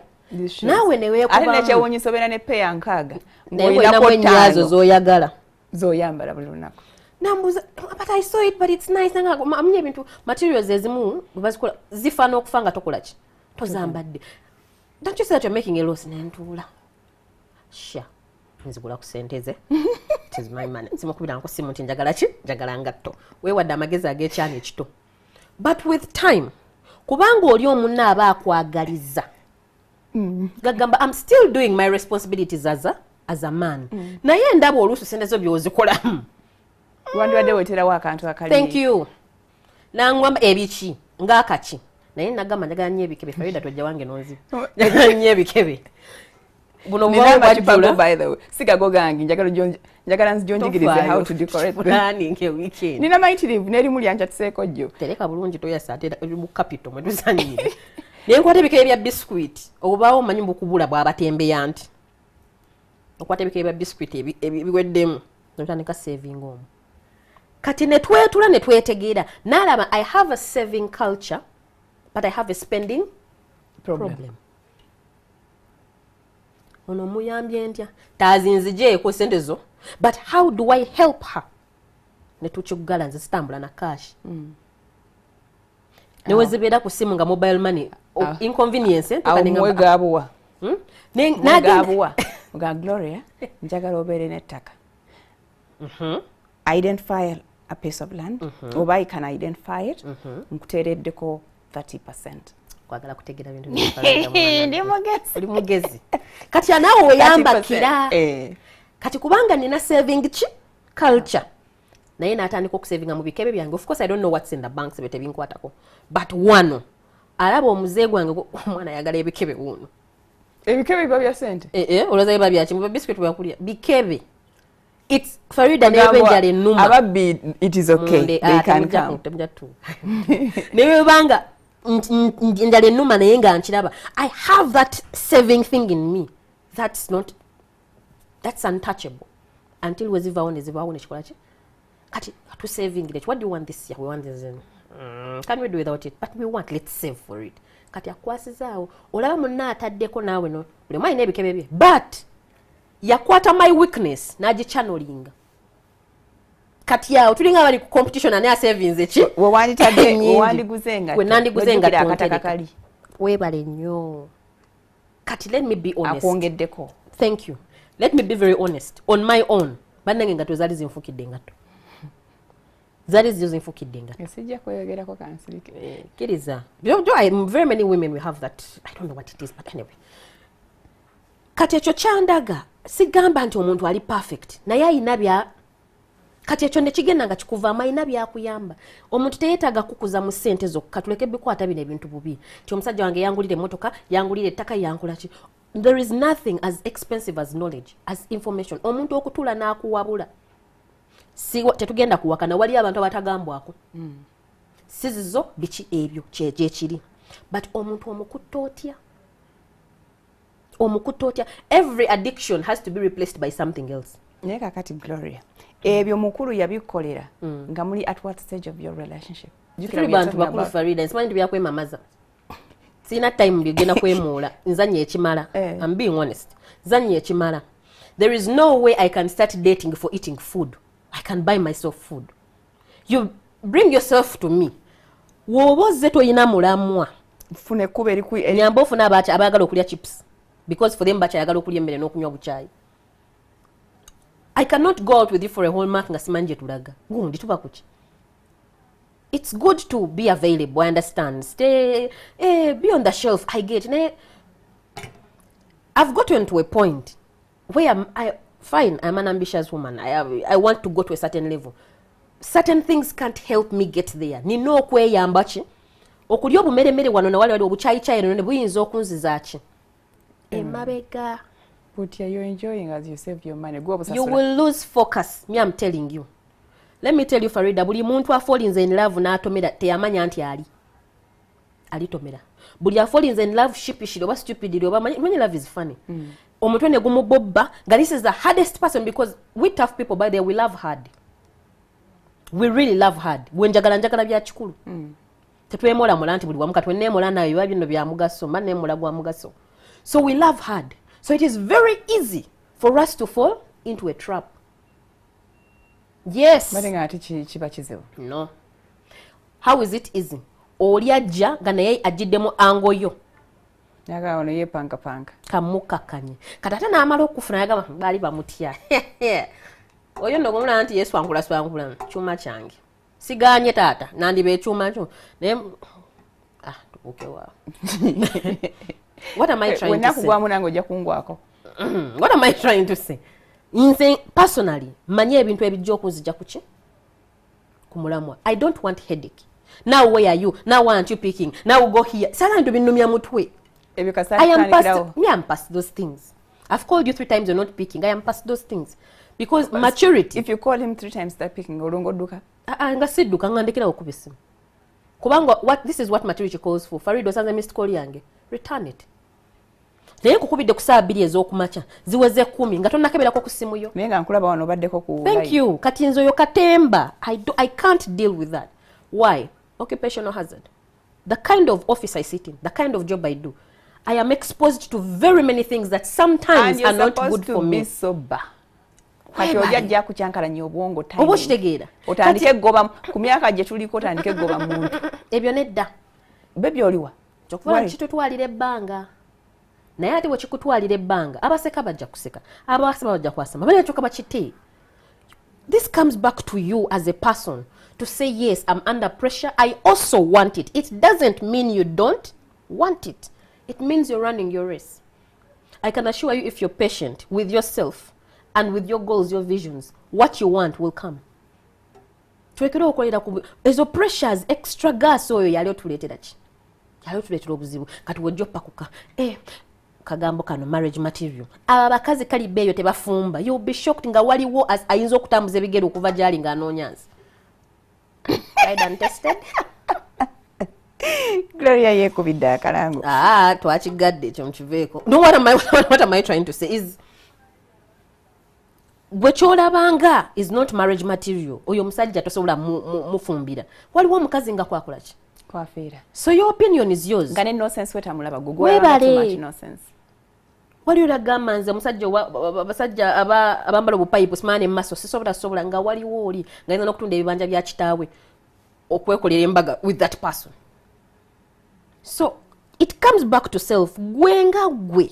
Nawe ne weekuba. Ate nekyewuunyisa obeera ne peya nkaaga. Ng'oyinako ennyazo z'oyagala. Z'oyambala buli lunaku. Nambuza, but I saw it, but it's nice. Amanye bintu materials ezimu bazikola zifana okufa nga tokola ki tozambadde. Don't you say that you're making a loss n'entuula? Sha nzigula ku sente ze. It is my money. Simukubira nko simu nti njagala ki njagala ngatto. Weewadde amagezi ag'ekyana ekito. But with time kubanga oli omunna aba akwagaliza. Gagamba I'm still doing my responsibilities as a man. Naye ndaba oluusi sente zo by'ozikola. Wandibadde weeterawo akantu akali. Thank you. Nangwamba ebiki ng'akaki. Naye nagamba njagala nnyo ebikebe Farida tojja wange nonzi. Njagala nnyo ebikebe. Buno bwa bajjula by the way. Sigago gange njagala nzijonjigirize how to decorate planning a weekend. Nina maitirivu neri muli anja tuseeko jjo. Tereka bulungi toyasa ate mu capital mwe tuzanyire. Naye nkwata ebikebe bya biscuit. Obaawo manyi mbukubula bw'abatembeya nti. Okwata ebikebe bya biscuit ebiweddemu. Notandika saving omu. Kati netwetula netwetegeera nalaba I have a saving culture but I have a spending problem. Ono muyambye ntya tazinzijeeko sente zo but how do I help her? Netukyogala nze sitambula na cash. Newezibeera ku simu nga mobile money inconvenience mwegaabuwa mwegaabuwa nga Gloria njagala obeere n'ettaka. Identify a piece of land oba I can identify it nkuteereddeko 30%. Kwagala kutegeera bintu ndi mugezi kati anaawe weyambakira kati kubanga nina saving culture naye n'atandika okusavinga mu bikebe byange. Of course I don't know what's in the banks bete binkwatako but wano alaba omuze gwange omwana ayagala ebikebe wuno ebikebe biba bya sente olowooza biba byaki mu biscuit byakulya bikebe. It's Farida never njale numa. Ababi it is okay. They can come. Newe banga njale numa naye nga nkiraba. I have that saving thing in me. That's untouchable. Until wezivawo nekikola ki? Kati to saving it. What do you want this year? We want this. Can we do without it? But we want, let's save for it. Kati akwasizaawo. Olaba munna ataddeko naawe no. Buli mwayi n'ebikebe bye. But yakwata my weakness n'agichannelinga. Kati yawo tulinga bali ku competition ane savings eki wandiguze nga akataka kali webale nnyo. Kati let me be honest. Akwongeddeko. Thank you. Let me be very honest. On my own bannange ngato zaali zinfukidde ngato. Zaali zizo zinfukidde ngato. Sijja kweyogerako kansirike. Kiriza. Very many women we have that. I don't know what it is but anyway. Kati ekyo kyandaga sigamba nti omuntu ali perfect naye ayina bya kati ekyo nekigenda nga kikuvamu ayina byakuyamba. Omuntu teyeetaaga kukuza mu ssente zokka tuleke bikwata bino ebintu bubi ti omusajja wange yangulire emmotoka yangulire ettaka yankola ki. There is nothing as expensive as knowledge, as information. Omuntu okutuula n'akuwabula tetugenda kuwakana wali abantu abatagambwako sizizo biki ebyo gyekiri but omuntu omukutta otya. Every addiction has to be replaced by something else. Naye kakati Gloria ebyo mukulu yabikolera nga muli at what stage of your relationship? Tuli bantu bakulu Farida nsimanyi tubyakwemamaza sina time byogenda kwemuula nzanye ekimala. I'm being honest. Zanye ekimala. There is no way I can start dating for eating food. I can buy myself food. You bring yourself to me. Woboze toyina mulamwa fune kuba eri ku nyamba ofuna abayagala okulya chips because for them bakyayagala okulya emmere n'okunywa bukyaayi. I cannot go out with you for a whole month nga simanyi gye tulaga. Gundi tuba kuki? It's good to be available, I understand. Stay, be on the shelf, I get. I've gotten to a point where I'm an ambitious woman. I want to go to a certain level. Certain things can't help me get there. Nina okweyamba ki? Okulya obumeremere wano na wali obukyayikyayi ne buyinza okunziza ki? Emabega. But you're enjoying as you save your money. Go you will lose focus. Me, I'm telling you. Let me tell you Farida, buli muntu afalls in love n'atomera teyamanya nti alitomera. Buli afalls in love sheepishly oba stupidly oba many love is funny. Omutwe ne gumubobba, this is the hardest person because we tough people by the way we love hard. We really love hard. Wenjagala njagala bya kikulu. Tetwemola mulanti buli wamu katwenemola nayo biba bino bya mugaso, manemola gwa mugaso. So we love hard. So it is very easy for us to fall into a trap. Yes. No. How is it easy? Oli ajja nga naye ajiddemu ango yo. Yaga ono ye panga. Kamukakanye. Katata n'amala okufuna yagamba bali bamutya. Oyo ndo gomula anti Yesu swangula chuma change. Siganye tata nandibe echuma kyo. Ne tukukewa. What am I trying to say? What am I trying to say? Personally, manye ebintu ebijja okuzija kuki? Kumulamwa. I don't want headache. Now where are you? Now why aren't you picking? Now go here. Sala nto binumya mutwe. I am past those things. I've called you 3 times, you're not picking. I am past those things. Because maturity. If you call him 3 times, start picking. Olongo duka. Nga sidduka ngandekera okubisimu. Kubanga this is what maturity calls for. Farido sanze missed call yange. Return it. Naye kukubidde ku saa 2 ez'okumakya ziweze 10 nga tonnakeberako ku simu yo. Naye nga nkulaba wano obaddeko ku. Thank you. Kati nzo yo katemba. I can't deal with that. Why? Occupational hazard. The kind of office I sit in, the kind of job I do, I am exposed to very many things that sometimes are not good for me. Sober. Kati ojja kucyankalanya obwongo time. Obo kitegeera. Otandike goba ku myaka gye tuliko otandike goba muntu. Ebyo nedda. Bebi oliwa. Kyokubala kitutwalira ebbanga. Naye ate bwe kikutwalira ebbanga abaseka bajja kuseka. Abasema bajja kwasama. Bale kyokka bakite. This comes back to you as a person to say yes, I'm under pressure. I also want it. It doesn't mean you don't want it. It means you're running your race. I can assure you if you're patient with yourself and with your goals, your visions, what you want will come. Tulekera okolera ku ezo pressures extra gas oyo yali otuleetera ki? Yali otuleetera obuzibu. Kati wojja pakuka. Kagambo kano marriage material. Abakazi kali beyo tebafumba. You'll be shocked nga waliwo as ayinza okutambuza ebigero okuva gyali nga anoonyanzi. Tried and tested. Gloria yekubidde akalango. Twakigadde ekyo mukiveeko. No, what am I trying to say is bwe kyolabanga is not marriage material. Oyo musajja tosobola mufumbira. Waliwo omukazi nga kwakola ki? Kwafiira. So your opinion is yours. Nga ne nonsense wetamulaba gugwa too much nonsense. Wali olagamba nze omusajja abasajja abambala obupayipu simaana emaso sisobola nga waliwo oli nga yinza n'okutunda ebibanja bya kitaawe okwekolera embaga with that person. So it comes back to self. Gwe nga gwe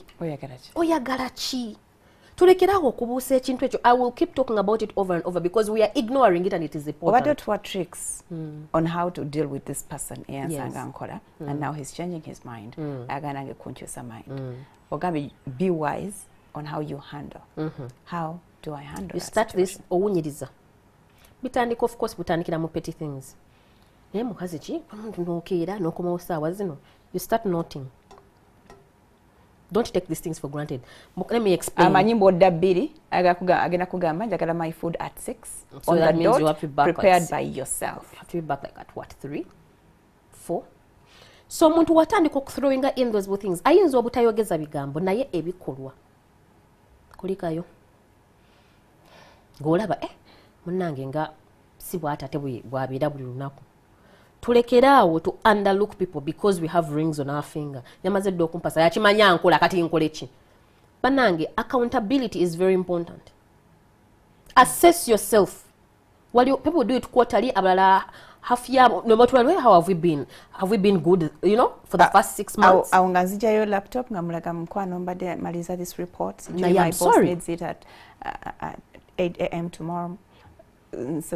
oyagala ki? Tulekerawo okubuusa ekintu ekyo. I will keep talking about it over and over because we are ignoring it and it is important. What tricks on how to deal with this person and now he's changing his mind. Agana gekunkyusa mind. Ogambe be wise on how you handle. How do I handle? You start this owunyiriza. Bitandika of course butandikira mu petty things. Naye mukazi ki nokeera n'okomawo saawa zino. You start noting. Don't take these things for granted. Let me explain. Amanyimbo odda 2 agenda kugamba njagala my food at 6. So on that the means dot, you have to be back prepared by yourself. You have to be back like at what, 3, 4? So omuntu watandika okuthrowinga in those things ayinza obutayogeza bigambo naye ebikolwa kulikayo ng'olaba munnange nga si bw'atate bw'abeera buli lunaku. Tulekeraawo to underlook people because we have rings on our finger. Yamaze dde okumpasa yakimanya nkola kati nkole ki? Bannange, accountability is very important. Assess yourself. People do it quarterly, abalala half year, no matter how have we been? Have we been good, for the first 6 months? Nga nzijayo laptop nga mulaga Mukwano mbadde maliza this report. My boss needs it at 8 a.m. tomorrow. So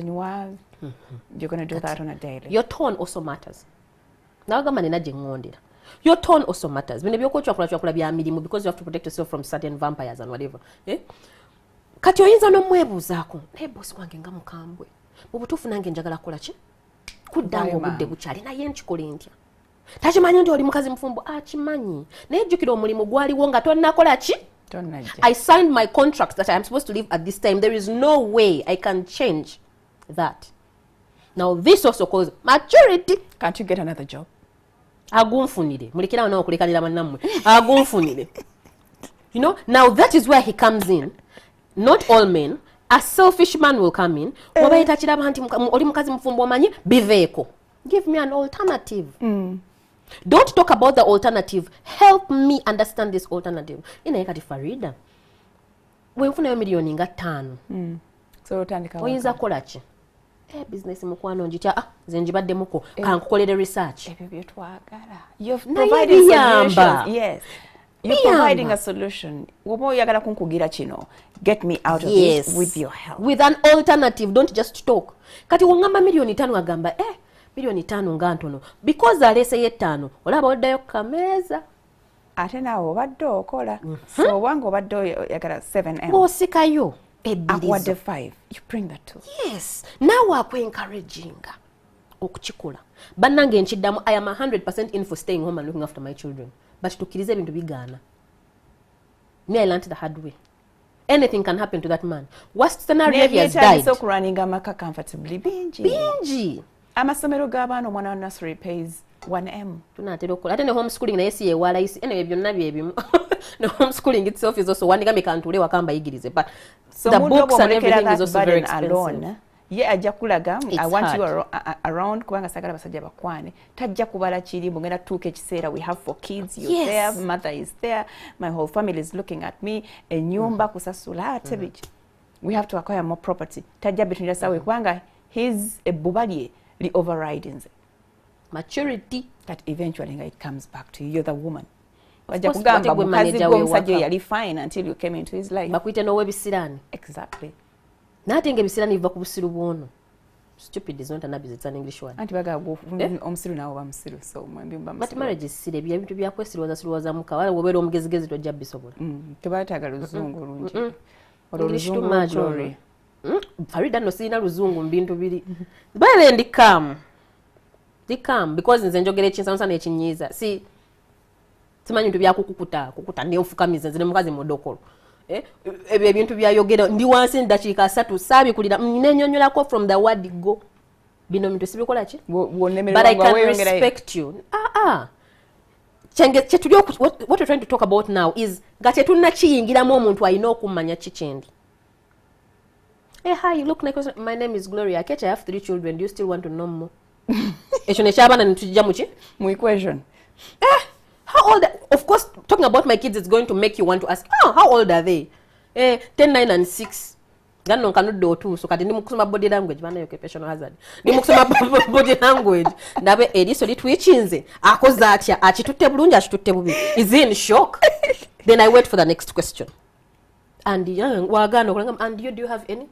you're going to do that on a daily. Your tone also matters. Nagamba nina gye ngondera. Your tone also matters. Bino byokochwakula bya mirimu because you have to protect yourself from certain vampires and whatever. Kati oyinza n'omwebuuzaako naye bosi wange nga mukambwe mu butuufu nange njagala kukola ki? Kuddanga obudde bukyali naye nkikole ntya? Takimanyi nti oli mukazi mufumbo? Akimanyi. Naye jjukira omulimu gwaliwo nga tonnakola ki? I signed my contract that I am supposed to leave at this time. There is no way I can change that. Now this also calls maturity. Can't you get another job? Agunfunire. Mulekera wana okulekalira bannamwe. Agunfunire. You know, now that is where he comes in. Not all men. A selfish man will come in. Wabayita kiraba nti oli mukazi mufumbo omanyi biveeko. Give me an alternative. Don't talk about the alternative. Help me understand this alternative. Inaye kati Farida. Wenfunayo miliyoni nga 5. So otandika. Oyinza kukola ki? Business mukwano njitya nze njibaddemuko kankukolere research. Ebyo byetwagala. You're providing solutions. Yes. You're providing a solution. Woba oyagala kunkugira kino. Get me out of this with your help. With an alternative. Don't just talk. Kati wongamba miliyoni 5 agamba miliyoni 5 nga ntono. Because alese ye 5 olaba oddayo kameeza. Ate naawe obadde okola. So wange obadde oyagala 7M. Ng'osikayo. Akwadde 5. You bring that too. Yes. Now encouraging okukikola. Bannange nkiddamu I am 100% in for staying home and looking after my children. But tukirize ebintu bigaana. Me I learned the hard way. Anything can happen to that man. Worst scenario he has died. So running amaka comfortably. Bingi. Amasomero g'abaana omwana wa nursery pays 1M. Tunatera okukola. Ate ne homeschooling naye si yewala isi. Eno byonna byebimu. No homeschooling itself is also one game kantule wakamba yigirize. But so the books and everything is also very expensive. Alone. Ajja kulaga I want you around kubanga sagala basajja bakwane tajja kubala kiri mugenda tuke kiseera we have for kids you there mother is there my whole family is looking at me enyumba kusasula atebiki we have to acquire more property tajja bitunira sawe kubanga his ebubalye li overriding maturity that eventually it comes back to you you're the woman wajja kugamba mukazi g'omusajja yali fine until you came into his life bakwite nowe bisirani exactly. Natinge bisirani biva ku busiru bwono. Stupid is not an abuse, it's an English word. Anti baga omusiru nawo bamusiru so mwembi bamusiru. But marriage is sire bintu bya kwesiruwaza siruwaza muka wala wobera omugezigezi tojja bisobola. Tebataga luzungu lungi. Oluzungu majori. Farida no sina luzungu mbintu biri. Bale ndikam. Dikam because nze njogera ekinsansa n'ekinyiza. Si simanyi bintu bya kukuta ne ofukamiza nze ne mukazi modokolo. Ebintu byayogera ndi wansi ndakiika 3 sabi kulira nenyonyolako from the word go bino bintu sibikola ki but I can respect you chenge chetulyo what we're trying to talk about now is gate tunna kiyingiramu omuntu ayina okumanya kikendi hi you look like my name is Gloria I have 3 children do you still want to know more ekyo nekyabana nitujja muki mu equation how old of course talking about my kids is going to make you want to ask how old are they 10 9 and 6 ganno kanudde otuuso kati ndi mukusoma body language bana occupational hazard ndi mukusoma body language ndabe eriso litwichinze akoze atya akitutte bulungi akitutte bubi is in shock then I wait for the next question and wagano kulanga and you do you have any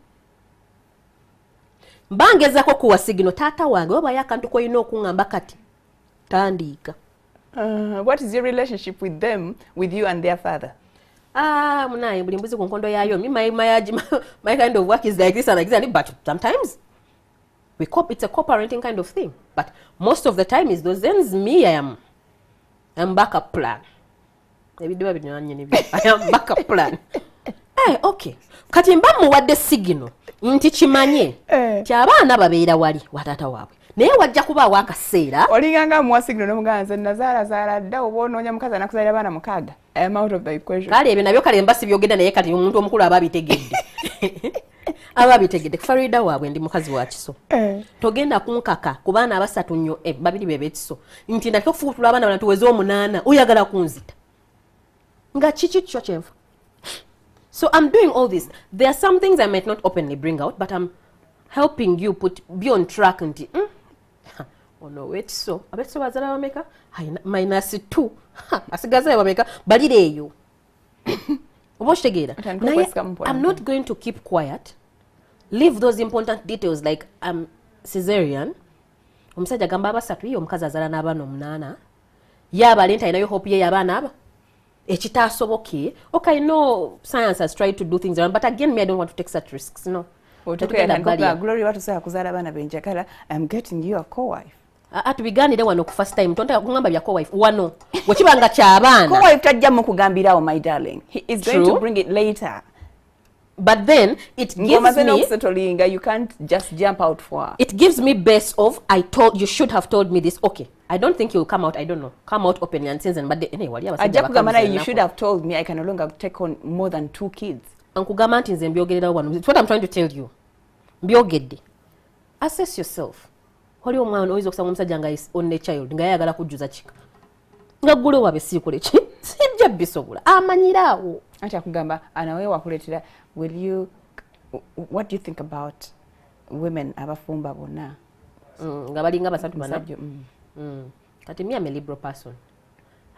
mbangezako kuwa signal tata wange oba yakantu ko yino okungamba kati tandika. What is your relationship with them, with you and their father? Munaye buli mbuzi ku nkondo yayo. My kind of work is like this and like that, but sometimes it's a co-parenting kind of thing. But most of the time is those ends me I am backup plan. I am backup plan. Okay. Kati mbamu wadde signal nti kimanye kyabaana babeera wali watata waabwe. Naye wajja kuba wakaseera olinganga muwa signal nomuganze nazaala dda oba onoonya mukazi anakuzaala abaana 6 I am out of the equation kale ebyo nabyo kale mbasi byogedde naye kati omuntu omukulu aba abitegedde Farida waabwe ndi mukazi wa kiso togenda kunkaka ku baana abasatu nnyo babiri bebekiso nti ndakyo kufuutula abaana bana tuweze 8 oyagala kunzita nga kiki kyo kyenva. So I'm doing all this. There are some things I might not openly bring out, but I'm helping you be on track nti ono wait so abeso bazala bameka -2 asigaza bameka balireyo oboshtegeera I'm not going to keep quiet leave those important details like cesarean omusajja gamba abasatu iyo omukazi azala n'abaana 8 yaba lenta inayo hope ye yabaana aba ekitasoboke okay no science has tried to do things around but again me I don't want to take such risks no Glory watu saa kuzala bana benjakala I'm getting you a co-wife atubiganire wano ku first time tonta kugamba bya co-wife wano wekibanga kyabaana co-wife tajja mu kugambirawo my darling he is going to bring it later but then it gives me you can't just jump out for. It gives me base of you should have told me this. Okay, I don't think you'll come out. I don't know. Come out openly and say, but anyway, you should have told me I can no longer take on more than 2 kids. It's what I'm trying to tell you. Assess yourself. Oli omwana oyinza okusanga omusajja nga is only child nga yayagala kujjuza kika. Nga gule wabe siikole ki? Sijja bisobola. Amanyiraawo. Anti akugamba anawe wakuleetera what do you think about women abafumba bonna? Nga balinga basatu bana. Kati me, I'm a liberal person.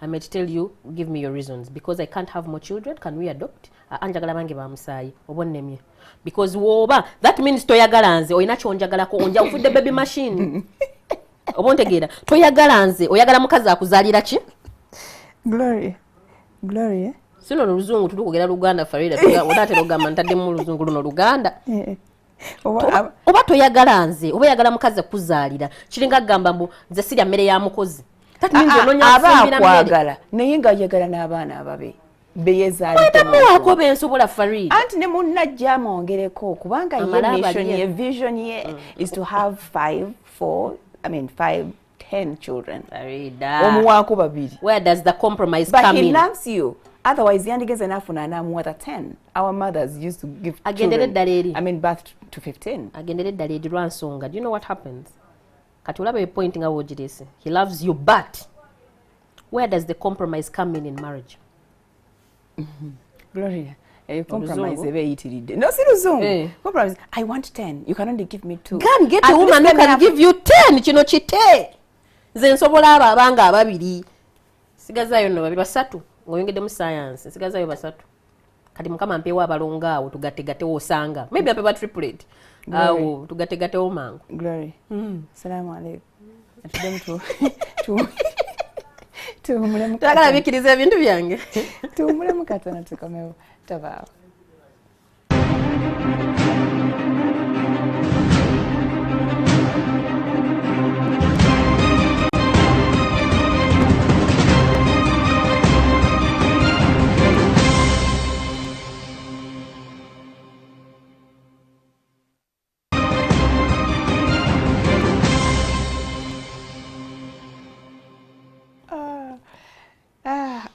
I might tell you, give me your reasons. Because I can't have more children, can we adopt? Anjagala bange ba musayi obonnemye. Because woba, that means toyagala nze oyina kyonjagalako onja ufudde baby machine. Obontegeera toyagala nze oyagala mukazi akuzaalira ki? Glory. Sino luzungu tutukugera Luganda Farida odatera ogamba ntadde mu luzungu luno Luganda. Oba toyagala nze oba yagala mukazi akuzaalira kiringa gamba mbu nze sirya mmere ya mukozi. That means abakwagala naye nga yagala n'abaana ababe beyezaalite wako bensobola Farid anti ne munnajja amongereko kubanga ye vision is to have 5 10 children. Omuwaako babiri. Where does the compromise come in? But he loves you. Otherwise yandigeze nafuna na more than 10. Our mothers used to give children, birth to 15. Agendere daledi lwansonga. Do you know what happens? Kati olabe pointing out wojirese. He loves you, but where does the compromise come in marriage? Gloria, you compromise no, seriously. Compromise. I want 10. You can only give me 2. Can get a woman who can give you 10. Kino kite. Zensobola abanga ababiri. Sigazayo no babiri basatu. Ngoyongede mu science. Sigazayo basatu. Kati mukama mpewa abalonga awo tugategate osanga. Maybe apewa triplet. Awo tugategate omango. Glory. Assalamu alaikum. Tuhumulemu. Twagala bikiriza ebintu byange. Tuhumulemu katono tukomewo. Tabaawo.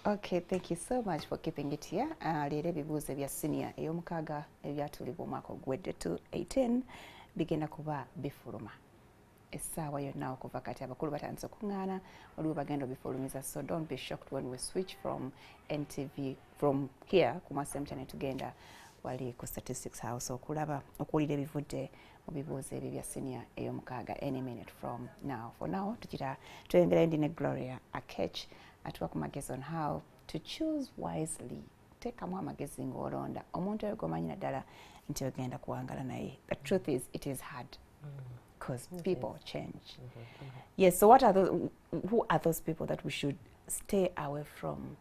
Okay, thank you so much for keeping it here. Leero ebibuuzo ebya senior ey'omukaaga ebyatulibwa omwaka ogwedde 2018 bigenda kuba bifuluma essaawa yonna okuva kati abakulu batandise okuŋŋaana waliwo bagenda obifulumiza, so don't be shocked when we switch from NTV from here ku Mwasuzemu channel tugenda wali ku statistics house okulaba okuwulira ebivudde mu bibuuzo ebyo bya senior ey'omukaaga any minute from now. For now tukira tweyongera ndi ne Gloria Akech atuwa ku magezi on how to choose wisely. Teekamu amagezi ng'olonda omuntu oyo gomanyi naddala nti ogenda kuwangala naye. The truth is it is hard because people change. Yes, so who are those people that we should stay away from?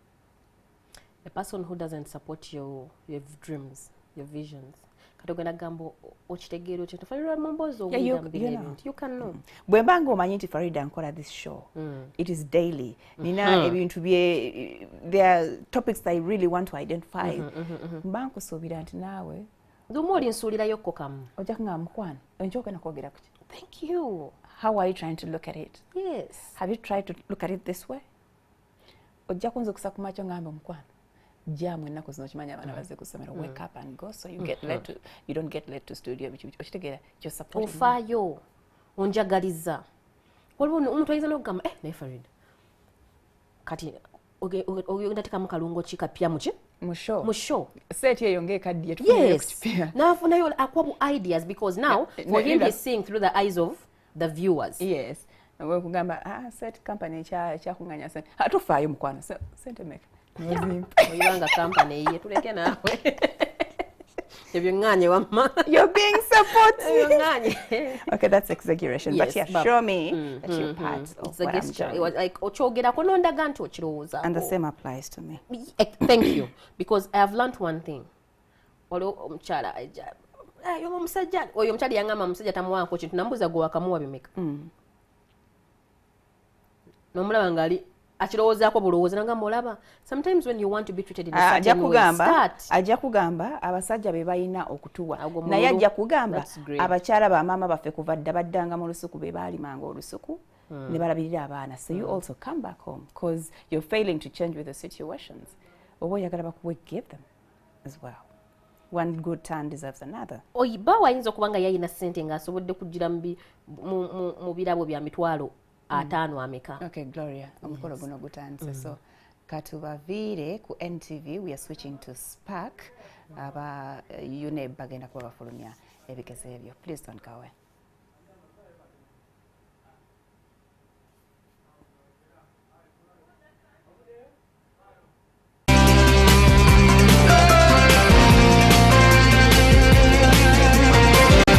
A person who doesn't support your dreams, your visions. Katogenda gambo okitegeero kyo Farida Mombozo you can know. Bwe mbanga omanyi nti Farida nkola this show. It is daily. Nina ebintu bye there are topics that I really want to identify. Mbanga kusuubira nti naawe Dumoli nsuulirayo ko kamu. Ojja kuŋŋamba mukwano enkyogenda kwogera ku ki. Thank you. How are you trying to look at it? Yes. Have you tried to look at it this way? Ojja kunze kusa ku makyo ngamba mukwano. Jamu ennaku zino kimanya abaana bazze ku ssomero. Wake up and go so you don't get late to studio. Okitegeera you're supporting. Ofaayo onjagaliza. Waliwo omuntu ayinza n'okugamba naye Farida kati ogenda tekamu kalungo ki kapya mu ki? Mu show. Seti eyo ng'ekaddiye tufunire ku kipya. Naafunayo akwabu ideas because now for him he's seeing through the eyes of the viewers. Yes. Wewe kugamba set company kyakuŋŋanya sente. Atufaayo mukwano sente meka. Oyibanga company ye tuleke naawe. Ebyo nganye wamma. You're being supportive. Ebyo nganye. Okay, that's exaggeration. Yes, but yeah, show me that you're part of what I'm doing. It was like ochogerako nondaga nti okirowooza. And the same applies to me. Thank you. Because I have learned one thing. Waliwo omukyala yoba omusajja oyo omukyala yangamba omusajja tamuwaako kintu nambuuza gwe wakamuwa bimeka. N'omulaba ngali akirowoozaako bulowooza nanga mulaba sometimes when you want to be treated in a certain way start ajja kugamba abasajja be balina okutuwa naye ajja kugamba abakyala bamaama baffe kuva dda baddanga mu lusuku be baalimanga olusuku ne balabirira abaana so you also come back home because you're failing to change with the situations oba oyagala bakuwe give them as well. One good turn deserves another. Oyiba wayinza okuba nga yayina ssente ng'asobodde kugira mu birabo bya mitwalo 5 ameka. Okay, Gloria, omukolo guno gutandise. So katubaviire ku NTV, we are switching to Spark. Aba UNEB bagenda kuba bafulumya ebigezi ebyo. Please don't go away.